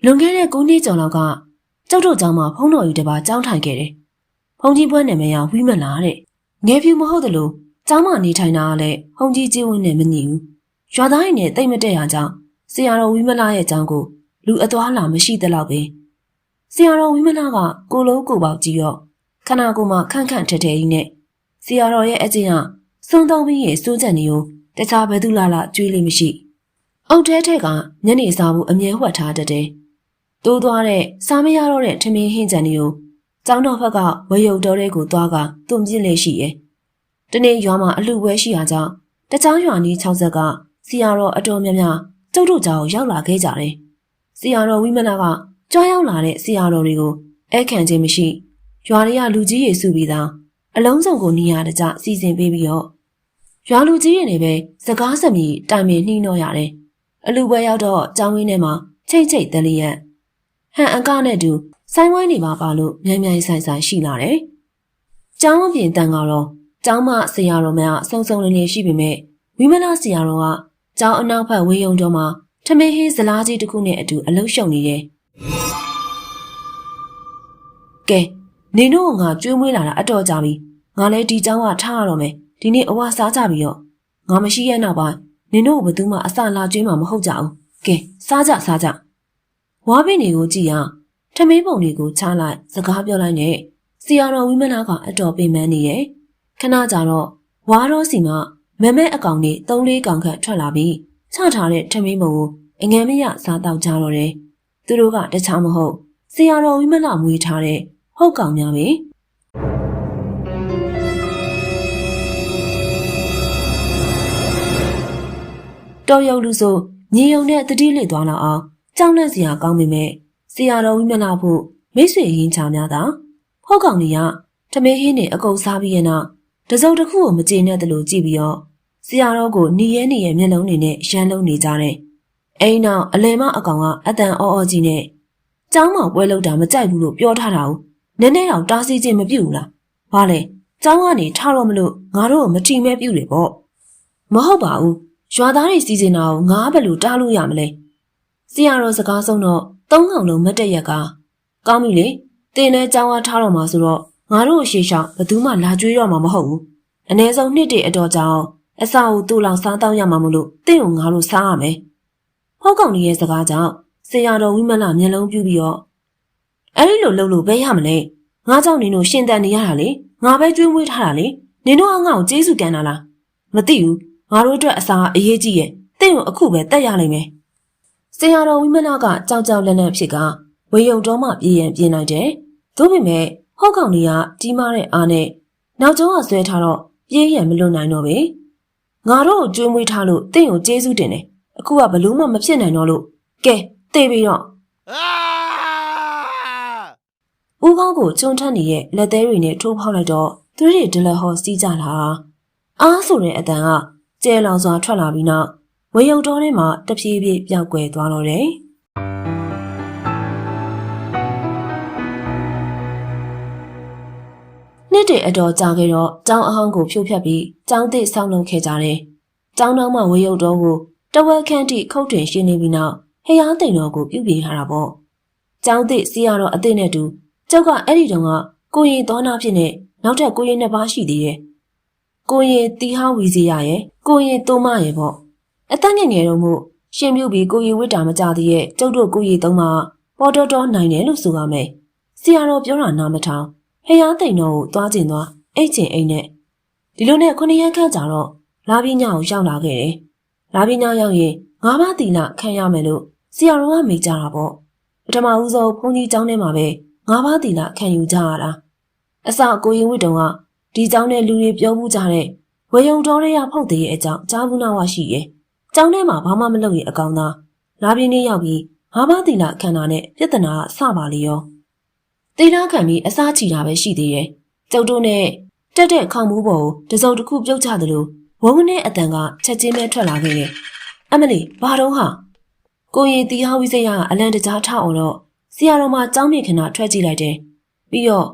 လွန်ခဲ့တဲ့9နှစ်ကျော်လောက်ကကျောက်တို့ကျောင်းမှာဖုံးတော်ကြီးတစ်ပါးကျောင်းထိုင်ခဲ့တယ်။ဖုံးကြီးပွဲနာမည်ကဝီမလာတဲ့ငယ်ဖြူမဟုတ်တယ်လို့ကျောင်းမှာနေထိုင်တာကလည်းဖုံးကြီးကျင်းဝင်းနဲ့မညီဘူး။ရွာသားတွေနဲ့တိတ်မတက်ရကြောင်းဆရာတော်ဝီမလာရဲ့ကျောင်းကိုလူအသွားလာမရှိသလောက်ပဲ။ဆရာတော်ဝီမလာကကိုလုံးကိုပေါက်ကြီးရောခနာကိုမှခန့်ခန့်ထဲထဲကြီးနဲ့ဆရာတော်ရဲ့အကျင့်ကစွန်းသုံးပြီးရဲ့စိုးချက်နေကိုတခြားဘယ်သူလာကျွေးလိမ့်မရှိ။အုတ်ထဲထက်ကညနေစာဖို့အမြဲဝှက်ထားတတ်တယ်။တိုးသွားတဲ့စားမရတော့တဲ့ထမင်းဟင်းကြံတွေကိုကျောင်းတော်ဘက်ကဝရုပ်တော်တွေကိုသွားကတွန့်ပြစ်လေရှိရဲ့။တနေ့ရွာမှာအလှပွဲရှိရာကြောင့်တခြားရွာနီး6ဆက်ကဆရာတော်အတော်များများကျုပ်တို့ကျောင်းရောက်လာခဲ့ကြတယ်။ဆရာတော်ဝိမလာကကြွားရောက်လာတဲ့ဆရာတော်တွေကိုအဲ့ခံခြင်းမရှိရွာတွေကလူကြီးရေစုပြီးသားအလုံးစုံကိုနေရာတကျစီစဉ်ပေးပြီးတော့ရွာလူကြီးတွေနဲ့ပဲစကားစမြည်တိုင်ပင်နှီးနှောရတယ်။အလှပွဲရောက်တော့ကျောင်းဝင်းထဲမှာချိတ်ချိတ်တလျက်ဟန်အကနဲ့တူဆိုင်းဝိုင်းနေပါလို့မြိုင်မြိုင်ဆိုင်ဆိုင်ရှိလာတယ်။ကျောင်းအပြင်တန်ကတော့ကျောင်းမဆရာတော်များအဆုံလင်းလင်းရှိပေမဲ့ဝိမလာဆရာတော်ကကျောင်းအနောက်ဘက်ဝေယုံတော်မှာထမင်းဟင်းဇလားကြီးတစ်ခုနဲ့အတူအလုံးရှုံနေတယ်။ကဲနေတို့ကငါကျွေးမွေးလာတာအတော်ကြာပြီ။ငါလည်းဒီကျောင်းကထားရတော့မယ်။ဒီနေ့အဝါစားကြပြီတော့ငါမရှိရဲ့နောက်ပိုင်းနေတို့ဘယ်သူမှအစလာကျွေးမှာမဟုတ်ကြဘူး။ကဲစားကြ။ဝါးပင်တွေကိုကြည့်ရထမင်းပုံတွေကိုချလိုက်စကားပြောလိုက်နဲ့ဆရာတော်ဝိမလာကအတော်ပင်ပန်းနေရဲ့ခဏကြာတော့ဝါတော်စီမှာမမဲအကောင်တွေ3-4ကောင်ခန့်ထွက်လာပြီးချထားတဲ့ထမင်းပုံကိုအငန်မရစားတော့ကြတော့တယ်သူတို့ကတခြားမဟုတ်ဆရာတော်ဝိမလာမွေးထားတဲ့ဟုတ်ကောင်များပဲတော်ရုံလူဆိုညီယုံနဲ့တတိလိသွားလောက်အောင်ကြောက်လန့်စရာကောင်းပေမဲ့ဆရာတော်ဝိမလာဖို့မိတ်ဆွေရင်းချများတာဟုတ်ကောင်ကြီးကထမင်းဟင်းတွေအကုန်စားပြီးရင်တော့တစုံတစ်ခုကိုမကျေနပ်တယ်လို့ကြည့်ပြီးတော့ဆရာတော်ကိုနီရဲမျက်လုံးတွေနဲ့ရမ်းလုံးနေကြတယ်အိမ်နောက်အလယ်မအကောင်ကအတန်အော်ကြီးနဲ့ကျောင်းမှာပွဲလုပ်တာမကြိုက်ဘူးလို့ပြောထားတာကိုနည်းနည်းတော့တားဆီးခြင်းမပြုဘူးလားဘာလဲကျောင်းကနေထားတော့မလို့ငါတို့မထီမဲ့ပြုတယ်ပေါ့မဟုတ်ပါဘူးရွာသားတွေစီစဉ်တာကိုငါဘယ်လိုတားလို့ရမလဲဆရာတော်စကားဆုံးတော့3ကောင်လုံးမတ်တရက်ကကောင်းပြီလေတင်တဲ့ကျောင်းကထားတော့မှာဆိုတော့ငါတို့ရှေ့ရှောက်ဘယ်သူမှလာကြွေးတော့မှာမဟုတ်ဘူးအ ਨੇ ဆုံးနှစ်တည်းအတော်ကြောင်အစာကိုတူလောင်စားတော့ရမှာမလို့တင့်ကိုငါတို့စားရမယ်ဟောကောင်ကြီးရဲ့စကားကြောင့်ဆရာတော်ဝိမလာမျက်လုံးပြူပြီးတော့အဲ့ဒီလိုလုပ်လို့ပဲရမလဲငါကြောင့်နင်တို့ရှင်တန်နေရတာလေငါပဲကြွေးမွေးထားတာလေနင်တို့ကငါ့ကိုကျေးဇူးကန်တာလားမသိဘူးငါတို့အတွက်အစာအရေးကြီးရဲ့တင့်ကိုအခုပဲတက်ရလိမ့်မယ်ဆရာတော်ဝိမလာကကြောက်လက်ဖြစ်ကဝေယုံတော်မှပြေးရင်ပြေးနိုင်တယ်သို့ပေမဲ့ဟောက်ကောင်ကြီးကကြီးမားတဲ့အားနဲ့နောက်ကျောင်းကဆွဲထားတော့ပြေးရန်မလွတ်နိုင်တော့ပဲငါတို့ကိုကျွေးမွေးထားလို့တင့်ကိုကျေးဇူးတင်တယ်အခုကဘလို့မှမဖြစ်နိုင်တော့လို့ကဲတေးပြီးတော့ဦးကောင်းကိုကျွန်းထက်နေတဲ့လက်သေးတွေနဲ့ထိုးဖောက်လိုက်တော့သွေးတွေဒလဟောစီးကြလာအားဆိုတဲ့အတန်ကကျဲလောင်စွာထွက်လာပြီးနောက်ဝေယုံတော်ထဲမှာတဖြည်းဖြည်းပြောင်းကွယ်သွားတော့တယ်နှစ်တည်းအတော်ကြာခဲ့တော့ကျောင်းအဟောင်းကိုဖြိုဖျက်ပြီးကျောင်းသစ်ဆောက်လုပ်ခဲ့ကြတယ်။ကျောင်းတော်မှာဝေယုံတော်ကိုတဝက်ခန့်ထိခုတ်တင်ရှင်းနေပြီးနောက်ဟျားသိန်တော်ကိုပြုပြင်ထားတာပေါ့။ကျောင်းသစ်စီရတော့အသစ်နဲ့တူကျောက်ကအဲ့ဒီတုန်းကကိုရင်သောနာဖြစ်နေနောက်ထပ်ကိုရင်2ပါးရှိသေးတယ်။ကိုရင်တီဟောင်းဝီစီရရဲ့ကိုရင်သုံးမရဲ့ပေါ့။အသက်ငယ်ငယ်တော့မို့ရှင်ပြုတ်ပြီးကိုရင်ဝိတ္တာမကြသေးရဲ့ကျုပ်တို့ကိုရင်သုံးပါပေါ်တော်နိုင်တယ်လို့ဆိုရမယ်။ဆရာတော်ပြောတာနားမထောင်ဟျားသိန်တော်ကိုသွားကျင်သွားအိတ်ချင်အိတ်နဲ့ဒီလိုနဲ့9ရက်ခန့်ကြာတော့လာပညာကိုရောက်လာခဲ့တယ်။လာပညာရောက်ရင်9ပါးသီလခံရမယ်လို့ဆရာတော်ကမိန့်ကြတာပေါ့။ပထမဦးဆုံးဘုန်းကြီးကျောင်းထဲမှာပဲ9ပါးသီလခံယူကြရတာ။အစကိုရင်ဝိတုံကဒီကျောင်းထဲလူတွေပြောမှုကြတဲ့ဝေယုံတော်ရရဖုတ်တဲ့အကြောင်းကြားဘူးနာဝရှိရဲ့။ကျောင်းထဲမှာဘာမှမလုပ်ရင်အကောင်သားလာပင်းလေးရောက်ပြီး9ပါးသီလခံတာနဲ့ပြဿနာစပါလေရော။သီလခံပြီးအစားချီတာပဲရှိသေးရဲ့။ကျုပ်တို့နဲ့တက်တဲ့ခေါင်မိုးပေါ်ကိုတစုံတစ်ခုပြုတ်ချသလိုဝုန်းနဲ့အတန်ကချက်ချင်းပဲထွက်လာခဲ့တယ်။အမလီဘာတော့ဟာကိုရင်တီဟောင်းဝိစိတ်ကအလံတကြားထအောင်တော့ဆရာတော်မှကျောင်းမြေခဏထွက်ကြည့်လိုက်တယ်။ပြီးတော့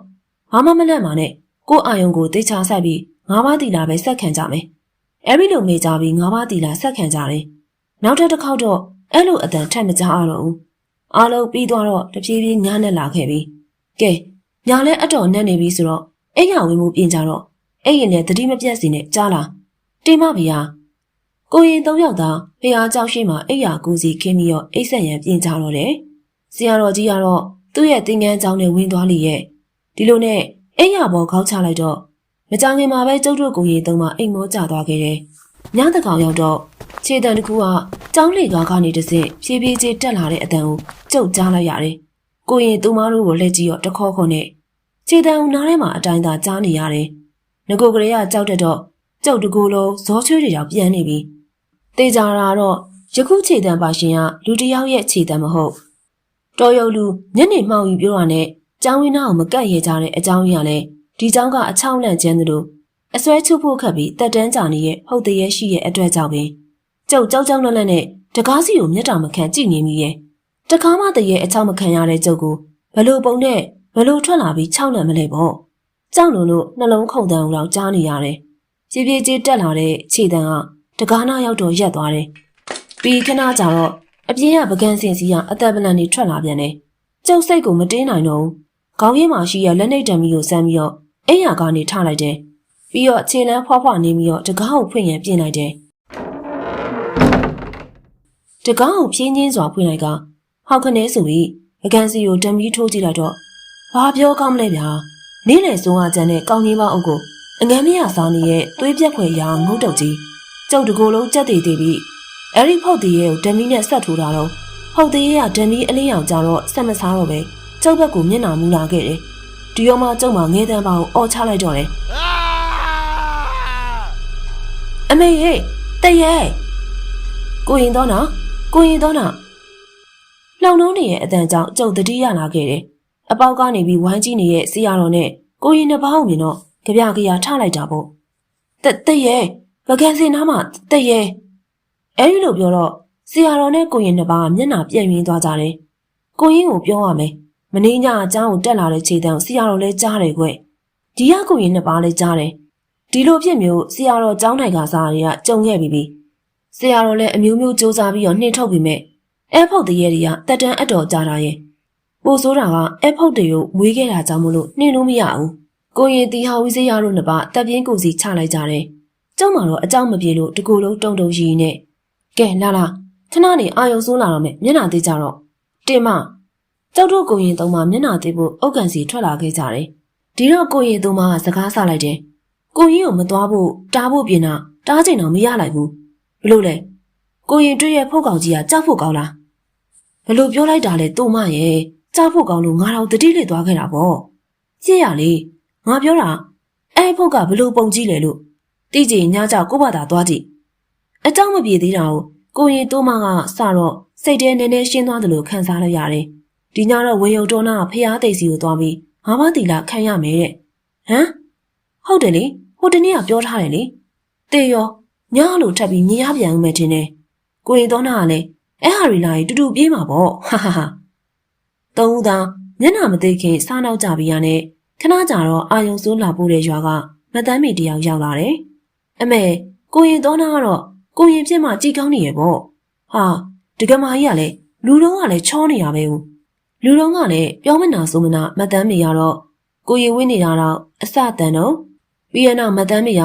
ဘာမှမလန့်ပါနဲ့ကိုအာယုံကိုသိချဆိုင်ပြီး9ပါးသီလပဲဆက်ခံကြမယ်။အဲ့ဒီလိုမေးကြပြီး9ပါးသီလဆက်ခံကြတယ်။နောက်ထပ်တစ်ခေါက်တော့အဲ့လိုအတန်ထက်မကြတော့ဘူး အားလုံးပြီးသွားတော့တဖြည်းဖြည်းညနဲ့လာခဲ့ပြီကဲညာလဲအတော်နဲ့နေပြီဆိုတော့အိမ်ရဝင်မှုပြင်ကြတော့အဲ့ရင်နဲ့တတိမပြတ်စီနဲ့ကြားလာတင်မဗျာကိုရင်၃ယောက်သာဖះเจ้าရှိမှအိမ်ရကူစီခင်းပြီးတော့အိတ်ဆက်ရန်ပြင်ကြတော့တယ်ဆရာတော်ကြီးကတော့သူ့ရဲ့သင်္ကန်းကျောင်းနဲ့ဝင်သွားလိရဲ့ဒီလိုနဲ့အိမ်ရပေါ်ခေါက်ချလိုက်တော့မကြောင်ခင်မှာပဲကျုပ်တို့ကိုရင်သုံးမှအိမ်မောကျသွားခဲ့တယ်ညတကောင်ရောက်တော့ခြေတံတစ်ခုကကျောင်းလေကားကနေတဆင့်ဖြည်းဖြည်းချင်းတက်လာတဲ့အတန်ကိုကျုပ်ကြားလိုက်ရတယ်ကိုရင်သူမတို့ကိုလှည့်ကြည့်တော့တခေါခေါနဲ့ခြေတံကိုနားထဲမှာအတိုင်းသာကြားနေရတယ်ငကိုကလေးကကြောက်တတ်တော့ကျုပ်တကူလုံးဇောချွေးတွေရောက်ပြန်နေပြီတေးကြတာတော့ယခုခြေတံပါရှင်ကလူတစ်ယောက်ရဲ့ခြေတံမဟုတ်တော်ရုံလူညနေမှောင်ယူပြောတာနဲ့ကျောင်းဝင်းသားကိုမကတ်ရကြတဲ့အကြောင်းရင်းကလည်းဒီကျောင်းကအချောင်းလန့်ကျန်းသလိုအစွဲချုပ်ဖို့ခက်ပြီးတက်တန်းကြနေရဲ့ဟုတ်တည်းရှိရဲ့အတွက်ကြောင့်ပင်ကျုပ်ကြောက်ကြောက်လန့်လန့်နဲ့တကားစီကိုမျက်တာမခံကြည့်နေမိရဲ့တကားမတည်းရဲ့အချောင်းမခံရတဲ့ကျုပ်ကိုဘလို့ပုံနဲ့ဘလို့ထွက်လာပြီးချောင်းလန့်မလဲပေါ့ကြောက်လို့နှလုံးခုန်တန်းဦးတော့ကြားနေရတယ်ဖြည်းဖြည်းချင်းတက်လာတဲ့ခြေတံကတကားနာရောက်တော့ရက်သွားတယ်ပြီးခဏကြာတော့အပြင်းကပကန်းစင်စီကအသက်ပလန်နေထွက်လာပြန်တယ်ကျုပ်စိတ်ကိုမတင်းနိုင်တော့ဘူးခေါင်းရင်းမှာရှိရလက်နှိပ်တံမီကိုစမ်းပြီးတော့အိမ်ရကနေထလိုက်တယ်ပြီးတော့ခြေလမ်းဖွားဖွားနေပြီးတော့တကားကိုဖွင့်ရပြင်လိုက်တယ်တကားကိုဖြင်းချင်းစွာဖွင့်လိုက်ကဟောက်ခနဲဆိုပြီးပကန်းစီကိုတံမီထိုးကြည့်လိုက်တော့ဘာပြောကောင်းမလဲဗျာနေ့လေစိုးကကြမ်းတဲ့ကောင်းကြီးမအုပ်ကိုအငမ်းမရစားနေရဲ့သွေးပြက်ခွေရာငုတ်တုတ်ကြီးကျုပ်တကိုယ်လုံးကြက်တည်တည်ပြီးအဲ့ဒီဖုတ်သေးရဲ့ကိုဓမီနဲ့ဆက်ထိုးတာတော့ဖုတ်သေးရဲ့ကဓမီအလင်းရောင်ကြတော့ဆက်မစားတော့ပဲကျုပ်ဘက်ကိုမျက်နှာမူလာခဲ့တယ်ဒီရောမှကျုပ်မှငဲတန်းပါကိုအော်ချလိုက်တော့တယ်အမေဟဲ့တရဲ့ကိုရင်တော့နော်လှောင်နှုံးနေရဲ့အတန်ကြောင့်ကျုပ်တတိရလာခဲ့တယ်အပေါက်ကနေပြီးဝိုင်းကြီးနေတဲ့ဆရာတော်နဲ့ကိုရင်နှစ်ပေါင်းမြင်တော့ကြပြကြရထလိုက်တာပေါ့တရဲ့ပကန်းစင်နားမှာတရဲ့အဲ့ဒီလိုပြောတော့ဆရာတော်နဲ့ကိုရင်နှစ်ပါးမျက်နှာပြည့်ရင်းသွားကြတယ်ကိုရင်ကိုပြောရမယ်မင်းညအเจ้าကိုတက်လာတဲ့ခြေတံကိုဆရာတော်လည်းကြားတယ်ကွဒီကကိုရင်နှစ်ပါးလည်းကြားတယ်ဒီလိုဖြစ်မျိုးဆရာတော်ကျောင်းထိုင်ကစားတွေကကြုံခဲ့ပြီးဆရာတော်လည်းအမျိုးမျိုးစူးစမ်းပြီးတော့နှင်ထုတ်ပြီးမဲ့အဲဖုတ်တရေတွေကတက်တန်းအတော်ကြတာရဲ့ပို့ဆိုတာကအဲဖုတ်တွေကိုမွေးခဲ့တာကြောင့်မလို့နှင်လို့မရဘူးကိုရင်တီဟာဝီစရာတို့နှစ်ပါးတက်ပြင်းကိုစီချလိုက်ကြတယ်ကျောင်းမှာတော့အเจ้าမပြေလို့တကူလုံးတုံတုံရီနဲ့ကဲလာခဏနေအာယုံဆိုးလာတော့မယ်မျက်နှာသေးကြတော့တင်မကျောက်တို့ကိုရင်သုံးပါမျက်နှာသေးဖို့အုတ်ကန်စီထွက်လာခဲ့ကြတယ်ဒီတော့ကိုရင်သုံးပါကစကားဆလိုက်တယ်ကိုရင်ကိုမသွားဖို့တားဖို့ပြင်တာတားချင်တော့မရလိုက်ဘူးဘလို့လဲကိုရင်တွေ့ရဖုတ်ကောင်ကြီးကကြောက်ဖို့ကောင်းလားဘလို့ပြောလိုက်တာလဲတို့မရဲ့ကြောက်ဖို့ကောင်းလို့ငါတော့တတိလေးသွားခဲ့တာပေါ့ကြည့်ရလေငါပြောတာအဲ့ဖုတ်ကဘလို့ပုံကြီးလဲလို့တိကျညကြောက်ကိုဘာသာသွားကြည့်အเจ้าမပြေသေးတာကိုရင်တို့မကစတော့စိတ်ထဲနည်းနည်းရှင်းသွားတယ်လို့ခံစားလိုက်ရတယ်ဒီညတော့ဝေယုံတော်နာဖျားသိစီကိုသွားပြီးငါးပါးတီလာခံရမယ်တဲ့ဟမ်ဟုတ်တယ်လေဟိုတနေ့ကပြောထားတယ်လေတေရောညလို့ထပ်ပြီးမြင်ရပြန်ဦးမယ်ထင်တယ်ကိုရင်တော်နာကလည်းအဲ့ဟာရီလာကြီးတူတူပြေးမှာပေါ့ဟာသုံးဦးသားမျက်နှာမသိခင်စားနောက်ကြပြီးရနဲ့ခဏကြာတော့အာယုံစိုးလာပို့တဲ့ရွာကမတမ်းမီတယောက်ရောက်လာတယ်အမေကိုရင်တော်နာကတော့ကိုရင်ဖြစ်မှကြည်ကောင်းနေရပေါ့ဟာတကမာကြီးကလည်းလူလုံးကလည်းချောနေရပဲဦးလူလုံးကလည်းပြောမနာဆိုမနာမတမ်းမီရတော့ကိုရင်ဝင်းနေတာတော့အစတန်တော့ပြီးရနောက်မတမ်းမီက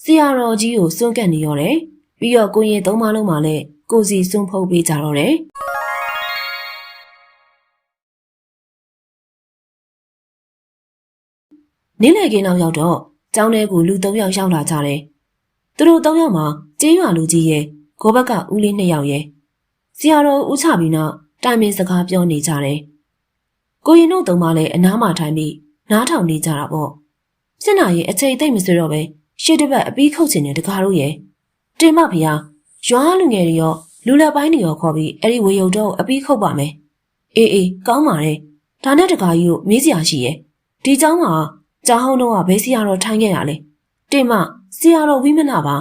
ဆရာတော်ကြီးကိုစွန့်ကပ်နေရတယ်ပြီးတော့ကိုရင်သုံးပါးလုံးမှလည်းကိုစီစွန့်ဖုတ်ပေးကြတော့တယ်နေ့လည်ခင်းနောက်ရောက်တော့ကျောင်းထဲကိုလူ၃ယောက်ရောက်လာကြတယ်သူတို့၃ယောက်မှာကျေးရွာလူကြီးရဲ့ဂောဘက်ကဦးလေး၂ယောက်ရဲ့ဆရာတော်ဦးချပြီးနောက်တိုင်ပင်စကားပြောနေကြတယ်ကိုရင်တို့သုံးပါးလည်းအနားမှာထိုင်ပြီးနားထောင်နေကြတာပေါ့စစ်နာရဲ့အချိန်သိမ့်မစွတော့ပဲရှေ့တစ်ပတ်အပီးခုတ်ချင်တဲ့တကားတို့ရဲ့တင်မဖေဟာရွာလူငယ်တွေရောလူလက်ပိုင်းတွေရောခေါ်ပြီးအဲ့ဒီဝေယုံတော့အပီးခုတ်ပါမယ်အေးကောင်းပါတယ်ဒါနဲ့တကားကြီးကိုမေးစရာရှိရဲ့ဒီเจ้าမှာကျောင်းဟောင်းတော့ဘယ်ဆရာတော်ထိုင်ခဲ့ရလဲတင်မဆရာတော်ဝိမနာပါ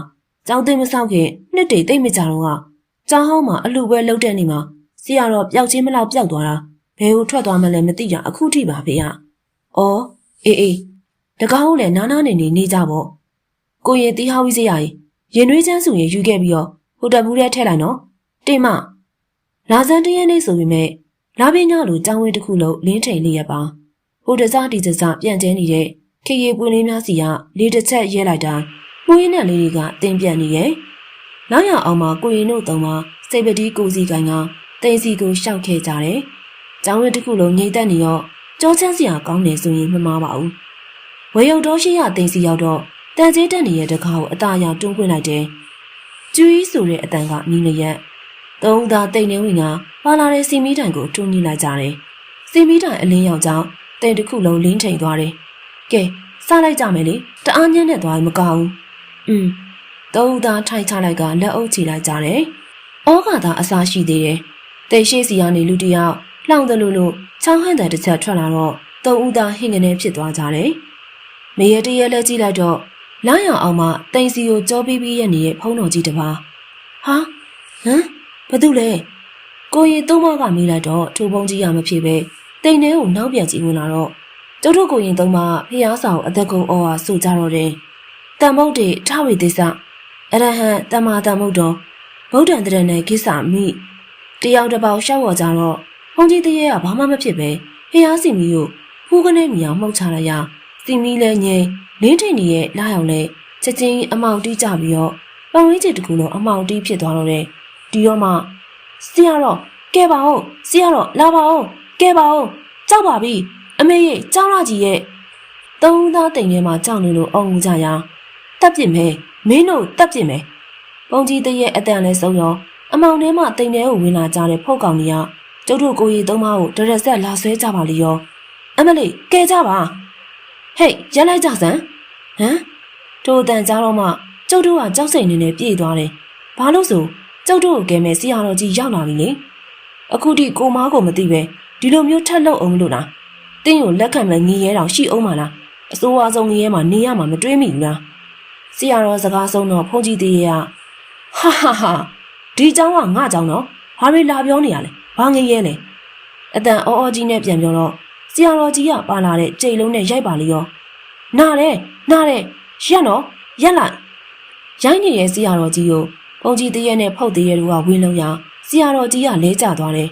ကျောင်းသိမ့်မဆောက်ခင်နှစ်တိတ်သိမ့်မကြတော့ကကျောင်းဟောင်းမှာအလူပဲလှုပ်တဲ့နေမှာဆရာတော်ပျောက်ချင်းမလောက်ပျောက်သွားတာဘယ်ကိုထွက်သွားမှလည်းမသိတာအခုထိပါဖေ။အော်အေးတကားဟုတ်လေနားနေကြပေါ့ကိုရင်တီးဟောင်းဝီးစရာရင်နှွေးချမ်းစုရင်ယူခဲ့ပြီးတော့ဟိုတက်ဘူးထဲထည့်လိုက်နော်တင်မလာစမ်းတရက်နေ့ဆိုပြီးမဲ့ လာပညာလိုကျောင်းဝင်းတစ်ခုလုံးလင်းထိန်လျက်ပါဟိုတစားဒီတစားပြန်ကျဲနေတဲ့ခေရီပွင့်လေးများစီကလေတစ်ချက်ရဲလိုက်တိုင်းမှုရင်းနဲ့လေးတွေကတင်းပြတ်နေရဲ့နောက်ရအောင်မှာကိုရင်တို့သုံးပါစိတ်ပတိကိုစီကိုင်ကတင်စီကိုရှောက်ခဲ့ကြတယ်ကျောင်းဝင်းတစ်ခုလုံးငြိမ့်သက်နေရောကြောချမ်းစရာကောင်းတယ်ဆိုရင်မမှားပါဘူးဝေယုတ်တော်ရှိရတင်စီရောက်တော့တန်ကျေးတက်နေတဲ့တကားကိုအသာရတွန်းခွင့်လိုက်တယ်ကျူကြီးဆိုတဲ့အတန်ကမြည်လျက်သုံးသားတိတ်နေဝင်ကပါလာတဲ့စီမီတိုင်ကိုတွန်းညှိလိုက်ကြတယ်စီမီတိုင်အလင်းရောက်ကြောင်းတိတ်တစ်ခုလုံးလင်းထိန်သွားတယ်ကဲစားလိုက်ကြမယ်လေတအားညံ့နဲ့သွားရင်မကောင်းဘူးသုံးသားထိုင်ချလိုက်ကလက်အုပ်ချလိုက်ကြတယ်ဩဃာသာအစားရှိသေးတယ်တိတ်ရှိစီကနေလူတယောက်လှောင်တယ်လို့ချောင်းဟန်တဲ့တစ်ချက်ထွက်လာတော့သုံးဦးသားဟင်ကနေဖြစ်သွားကြတယ်မေရတရလဲကြည့်လိုက်တော့လာရအောင်မှတိန်စီကိုကြောပြီးပြီးရနေတဲ့ဖုံးတော်ကြီးတစ်ပါးဟာဘာတူလဲကိုရင်သုံးမကမေးလိုက်တော့ထိုဖုံးကြီးရမဖြစ်ပဲတိန်ထဲကိုနောက်ပြန်ကြည့်ဝင်လာတော့ကျုပ်တို့ကိုရင်သုံးမဖျားဆောင်အသက်ကုန်အော်ဟာဆိုကြတော့တယ်တန်မုတ်တွေထဝေသစ္စအရဟံတမ္မာတန်မုတ်တော်ဗုဒ္ဓံတရဏေကိစ္စမိတယောက်တစ်ပေါက်ရှောက်ဝေါ်ကြတော့ဖုံးကြီးတရေကဘာမှမဖြစ်ပဲဖျားစီမီကိုဖူးကနေမြောင်မှုတ်ချလိုက်ရစီမီလဲငိမ့်လင်းထိန်ကြီးရဲ့လာရောက်လဲချက်ချင်းအမောင်တီးကြပြီးတော့ပဝင်းချစ်တကူလုံးအမောင်တီးဖြစ်သွားတော့တယ်ဒီတော့မှဆရာတော့ကဲပါဦးဆရာတော့လာပါဦးကဲပါဦးကြောက်ပါပြီအမေရဲ့ကြောက်လာကြီးရဲ့သုံးသားတိမ်ထဲမှာကြောက်နေလို့အော်ငူကြရတက်ပြစ်မယ်မင်းတို့တက်ပြစ်မယ်ပုံကြီးတရဲ့အတန်လဲဆုံးရောအမောင်ထဲမှာတိမ်ထဲကိုဝင်လာကြတဲ့ဖုတ်ကောင်ကြီးကကျုပ်တို့ကိုရီသုံးမကိုဒရက်ဆက်လာဆွဲကြပါလိရောအမလေးကဲကြပါဟေးရက်လိုက်ကြစမ်းထိုအတန်ကြားတော့မှကျုပ်တို့ကကြောက်စိတ်နေနဲ့ပြေးသွားတယ်ဘာလို့ဆိုကျုပ်တို့ကိုကဲမဲ့ဆရာတော်ကြီးရောက်လာပြီလေအခုထိကိုမားကိုမသိပဲဒီလိုမျိုးထက်လို့အောင်လို့လားတင်းကိုလက်ခံမဲ့ငီးရဲတောင်ရှိအောင်မလားအစိုးအဆုံးငီးရဲမှာနေရမှာမတွေးမိဘူးလားဆရာတော်စကားဆုံးတော့ဖုန်ကြီးသေးရဲ့ဟာဒီเจ้าကငါเจ้าနော်ဘာတွေလာပြောနေရလဲဘာငီးရဲလဲအတန်အော်ကြီးနဲ့ပြန်ပြောတော့ဆရာတော်ကြီးကပါလာတဲ့ကြိတ်လုံးနဲ့ရိုက်ပါလိရောနားတယ်ရက်နော်ရက်လိုက်ရိုက်နေတဲ့ဆရာတော်ကြီးကိုဖုန်ကြီးတရက်နဲ့ဖုတ်တရက်တို့ကဝင်းလုံးရဆရာတော်ကြီးကလဲကျသွားတယ်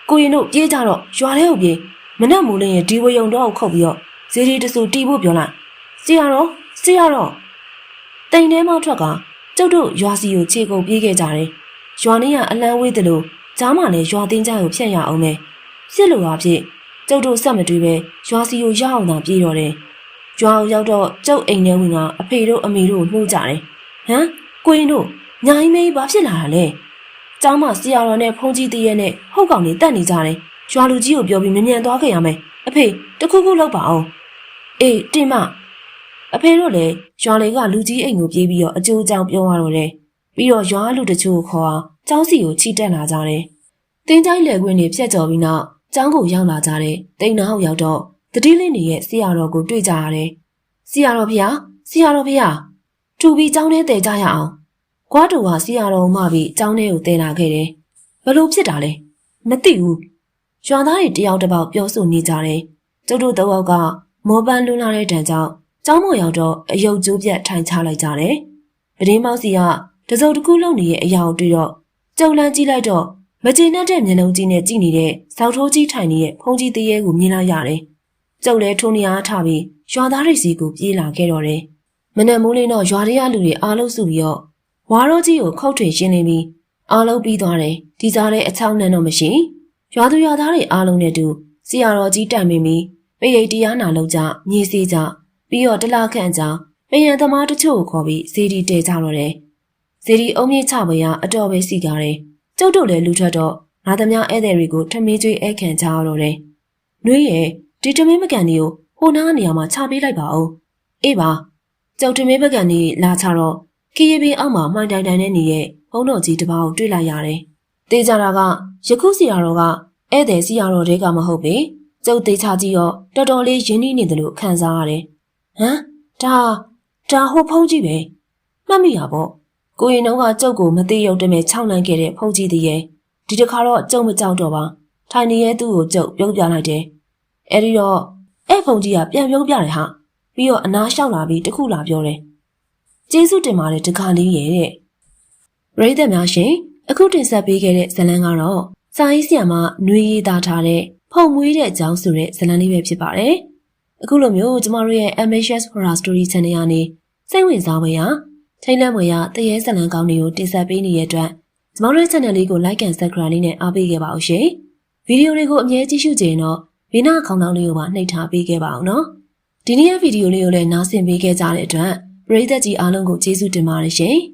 ကိုရင်တို့ပြေးကြတော့ရွာထဲကိုပြေးမနဲ့မိုးလင်းရဲ့ဒီဝယုံတော့ကိုခုတ်ပြီးတော့ဇီဒီတဆူတီးဖို့ပြောလိုက်ဆရာတော်တိမ်ထဲမှထွက်ကကျုပ်တို့ရွာစီကိုခြေကုန်ပြေးခဲ့ကြတယ်ရွာနေ့ကအလန်းဝေးတယ်လို့ကြားမှလည်းရွာတင်းကြကိုဖျက်ရအောင်မယ်စစ်လိုအဖြစ်ကျုပ်တို့ဆက်မတွေးပဲရွာစီကိုရအောင်သာပြေးတော့တယ်ရွာကိုရောက်တော့ကျုပ်အိမ်ထဲဝင်ကအဖေတို့အမေတို့နှိုးကြတယ်ကိုရင်တို့ညာကြီးမေးဘာဖြစ်လာတာလဲကျောင်းမှာဆရာတော်နဲ့ဖုန်ကြီးတည်းရဲ့နဲ့ဟုတ်ကောင်လေးတက်နေကြတယ်ရွာလူကြီးကိုပြောပြီးမြန်သွားခဲ့ရမယ်အဖေတခုခုလောက်ပါအောင်အေးတင်မအဖေတို့လည်းရွာလေးကလူကြီးအိမ်ကိုပြေးပြီးတော့အကျိုးအကြောင်းပြောရတော့တယ်ပြီးတော့ရွာလူတချို့ကိုခေါ်အောင်ကျောင်းစီကိုချီတက်လာကြတယ်တင်းချိုင်းလေခွင်းတွေဖြတ်ကျော်ပြီးနောက်ကျောင်းကိုရောက်လာကြတဲ့တိမ်နာကိုရောက်တော့တတိလေးနေရဲ့ဆရာတော်ကိုတွေ့ကြရတယ်ဆရာတော်ဖေထူပြီးကျောင်းထဲတည်ကြရအောင်ကွာတူကဆရာတော်မှပြီးကျောင်းထဲကိုတည်လာခဲ့တယ်ဘလို့ဖြစ်တာလဲမသိဘူးရွာသားတွေတယောက်တစ်ပေါက်ပြောဆိုနေကြတယ်ကျုပ်တို့တဝက်ကမောပန်းလွန်းလာတဲ့တန်ကြောင့်ကျောင်းမော်ရောက်တော့အယုတ်ကျိုးပြတ်ထိုင်ချလိုက်ကြတယ်ပဒင်းမောက်စီကတစုံတစ်ခုလုံနေရဲ့အရာကိုတွေ့တော့ကြုံလန်းကြည့်လိုက်တော့မကျေနပ်တဲ့မျက်လုံးကြီးနဲ့ကြည့်နေတဲ့ဇောက်ထိုးကြီးထိုင်နေတဲ့ဖုန်ကြီးတရေကိုမြင်လိုက်ရတယ်ကျုပ်လည်းထိုးနေအားထပြီးရွာသားတွေစီကိုပြေးလာခဲ့တော့တယ်မနက်မိုးလင်းတော့ရွာတွေကလူတွေအားလုံးစုပြီးတော့ဝါရောကြီးကိုခုတ်ထွင်ရှင်းနေပြီးအားလုံးပြီးသွားတယ်ဒီစားတဲ့အချောင်းနဲ့တော့မရှိရွာသူရွာသားတွေအားလုံးနဲ့တူဆရာတော်ကြီးတိုင်မင်းပြီးပရိတ်တရားနာလုပ်ကြမြေစီကြပြီးတော့တလခန့်ကြာပယံသမားတချို့ကိုခေါ်ပြီးဇေဒီတဲကြတော့တယ်ဇေဒီအုံမြင့်ချပွဲကအတော်ပဲစီကားတယ်ကျုပ်တို့လည်းလူထွက်တော့နာသမားဧည့်သည်တွေကိုထမင်းကျွေးဧည့်ခံကြရတော့တယ်နှွေးရဲ့ဒီထမင်းမကန်တွေကိုဟိုနားနေရာမှာချပေးလိုက်ပါဦးအေးပါကျုပ်ထမင်းမကန်တွေလာချတော့ခရီးပင်အောက်မှာမှိုင်တိုင်တိုင်နဲ့နေတဲ့ဘုန်းတော်ကြီးတစ်ပါးကိုတွေ့လိုက်ရတယ်တေးကြတာကယခုစီရတော်ကဧည့်သည်စီရတော်တွေကမဟုတ်ပေကျုပ်သေးချကြည့်တော့တော်တော်လေးရင်းနှီးနေတယ်လို့ခံစားရတယ်ဒါဟိုဖုန်းကြီးပဲမှတ်မိရပေါ့ကိုရင်တော့ကကျုပ်ကိုမသိရုံတမဲ့ခြောက်လန့်ခဲ့တဲ့ဖုန်းကြီးတည်းရဲ့ဒီတစ်ခါတော့ကျုပ်မကြောက်တော့ပါထိုင်နေရဲ့သူ့ကိုကျုပ်ပြုံးပြလိုက်တယ်အဲ့ဒီတော့အဲ့ဖုန်းကြီးကပြန်ပြုံးပြတယ်ဟာပြီးတော့အနားလျှောက်လာပြီးတခုလာပြောတယ်ကျေးဇူးတင်ပါတယ်တခါလေးရဲ့တဲ့ပရိသတ်များရှင်အခုတင်ဆက်ပေးခဲ့တဲ့ဇာတ်လမ်းကတော့ စာရေးဆရာမနွေရေးသားထားတဲ့ဖုံမွေးတဲ့အကြောင်းဆိုတဲ့ဇာတ်လမ်းလေးပဲဖြစ်ပါတယ်။အခုလိုမျိုးကျမတို့ရဲ့ Ambitious Horror Story Channel ကနေစိတ်ဝင်စားဖွယ်ရာထိတ်လန့်ဖွယ်ရာတရေဇာတ်လမ်းကောင်းတွေကိုတင်ဆက်ပေးနေတဲ့အတွက်ကျမတို့ရဲ့ channel လေးကို like and subscribe လေးနဲ့အားပေးခဲ့ပါဦးရှင်။ဗီဒီယိုတွေကိုအမြဲကြည့်ရှုကြရင်တော့ဘေးနားခေါင်းတောင်းလေးကိုပါနှိပ်ထားပေးခဲ့ပါအောင်နော်။ဒီနေ့ရဲ့ဗီဒီယိုလေးကိုလည်းနားဆင်ပေးခဲ့ကြတဲ့အတွက်ပရိသတ်ကြီးအားလုံးကိုကျေးဇူးတင်ပါတယ်ရှင်။